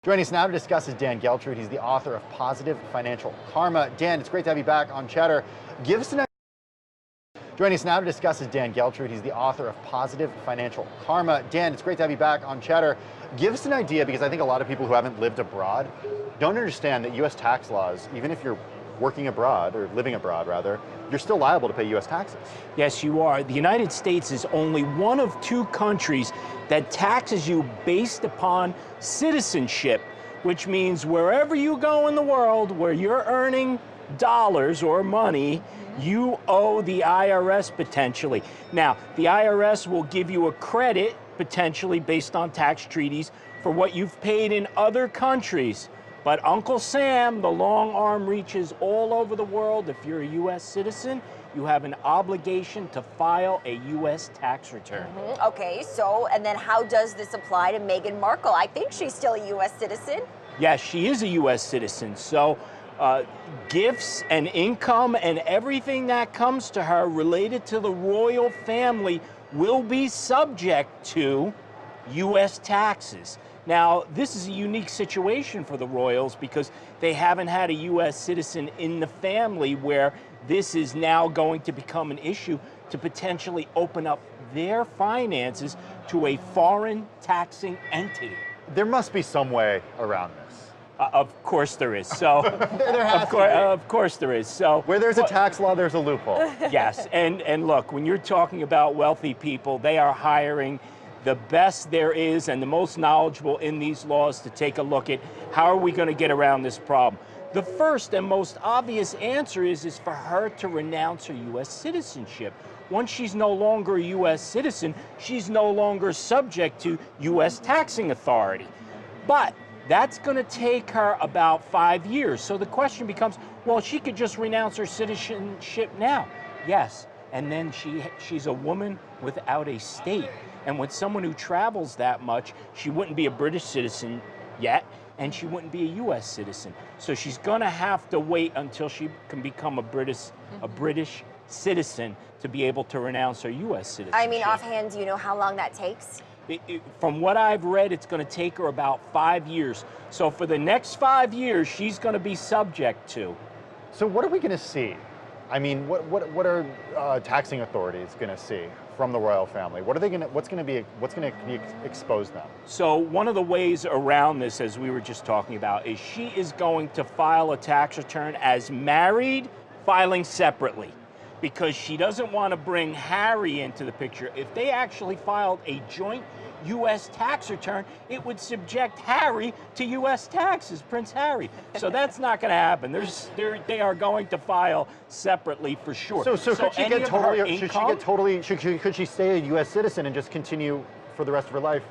Joining us now to discuss is Dan Geltrude. He's the author of Positive Financial Karma. Dan, it's great to have you back on Cheddar. Give us an Joining us now to discuss is Dan Geltrude. He's the author of Positive Financial Karma. Dan, it's great to have you back on Cheddar. Give us an idea, because I think a lot of people who haven't lived abroad don't understand that U.S. tax laws, even if you're working abroad, or living abroad rather, you're still liable to pay U.S. taxes. Yes, you are. The United States is only one of two countries that taxes you based upon citizenship, which means wherever you go in the world where you're earning dollars or money, you owe the IRS potentially. Now, the IRS will give you a credit potentially based on tax treaties for what you've paid in other countries. But Uncle Sam, the long arm reaches all over the world. If you're a U.S. citizen, you have an obligation to file a U.S. tax return. Okay, so, and then how does this apply to Meghan Markle? I think she's still a U.S. citizen. Yes, she is a U.S. citizen. So gifts and income and everything that comes to her related to the royal family will be subject to U.S. taxes. Now, this is a unique situation for the royals because they haven't had a U.S. citizen in the family where this is now going to become an issue to potentially open up their finances to a foreign taxing entity. There must be some way around this. Of course there is. So, of course there is. So, where there's a tax law, there's a loophole. Yes, and look, when you're talking about wealthy people, they are hiring the best there is and the most knowledgeable in these laws to take a look at how are we going to get around this problem. The first and most obvious answer is for her to renounce her U.S. citizenship. Once she's no longer a U.S. citizen, she's no longer subject to U.S. taxing authority. But that's going to take her about 5 years. So the question becomes, well, she could just renounce her citizenship now. Yes, and then she's a woman without a state. And with someone who travels that much, she wouldn't be a British citizen yet, and she wouldn't be a U.S. citizen. So she's going to have to wait until she can become a British citizen to be able to renounce her U.S. citizenship. I mean, offhand, do you know how long that takes? From what I've read, it's going to take her about 5 years. So for the next 5 years, she's going to be subject to. So what are we going to see? I mean, what are taxing authorities going to see from the royal family? What are they going to? What's going to be exposed now? So one of the ways around this, as we were just talking about, is she is going to file a tax return as married, filing separately, because she doesn't want to bring Harry into the picture. If they actually filed a joint U.S. tax return, it would subject Harry to U.S. taxes, Prince Harry. So that's not going to happen. They are going to file separately for sure. So could she get totally? Could she stay a U.S. citizen and just continue for the rest of her life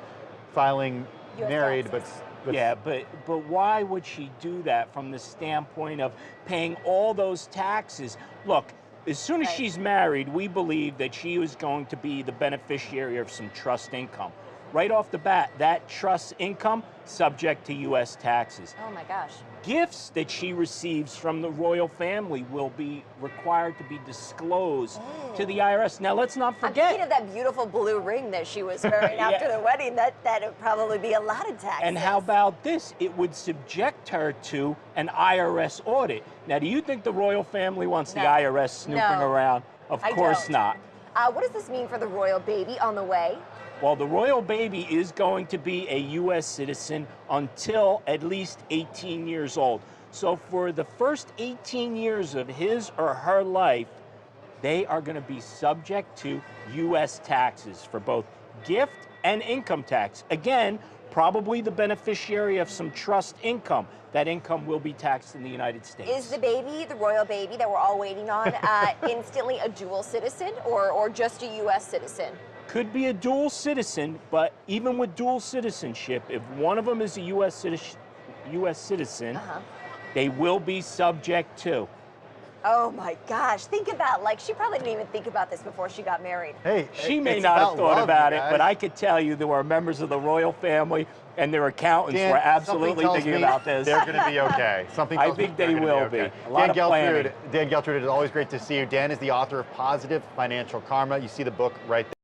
filing US married, taxes. but yeah, but why would she do that from the standpoint of paying all those taxes? Look, as soon as she's married, we believe that she is going to be the beneficiary of some trust income. Right off the bat, that trust income subject to U.S. taxes. Oh my gosh. Gifts that she receives from the royal family will be required to be disclosed to the IRS. Now, let's not forget. I'm thinking of that beautiful blue ring that she was wearing after the wedding. That would probably be a lot of taxes. And how about this? It would subject her to an IRS audit. Now, do you think the royal family wants the IRS snooping around? Of course not. What does this mean for the royal baby on the way? Well, the royal baby is going to be a U.S. citizen until at least 18 years old. So for the first 18 years of his or her life, they are going to be subject to U.S. taxes for both gift and income tax. Again, probably the beneficiary of some trust income. That income will be taxed in the United States. Is the baby, the royal baby that we're all waiting on, instantly a dual citizen or just a U.S. citizen? Could be a dual citizen, but even with dual citizenship, if one of them is a U.S. citizen, they will be subject to. Oh my gosh, think about, like, she probably didn't even think about this before she got married. Hey, she may not have thought about it, but I could tell you there were members of the royal family and their accountants were absolutely thinking about this. They're going to be okay. I think they will be. A lot of planning. Dan Geltrude, it is always great to see you. Dan is the author of Positive Financial Karma. You see the book right there.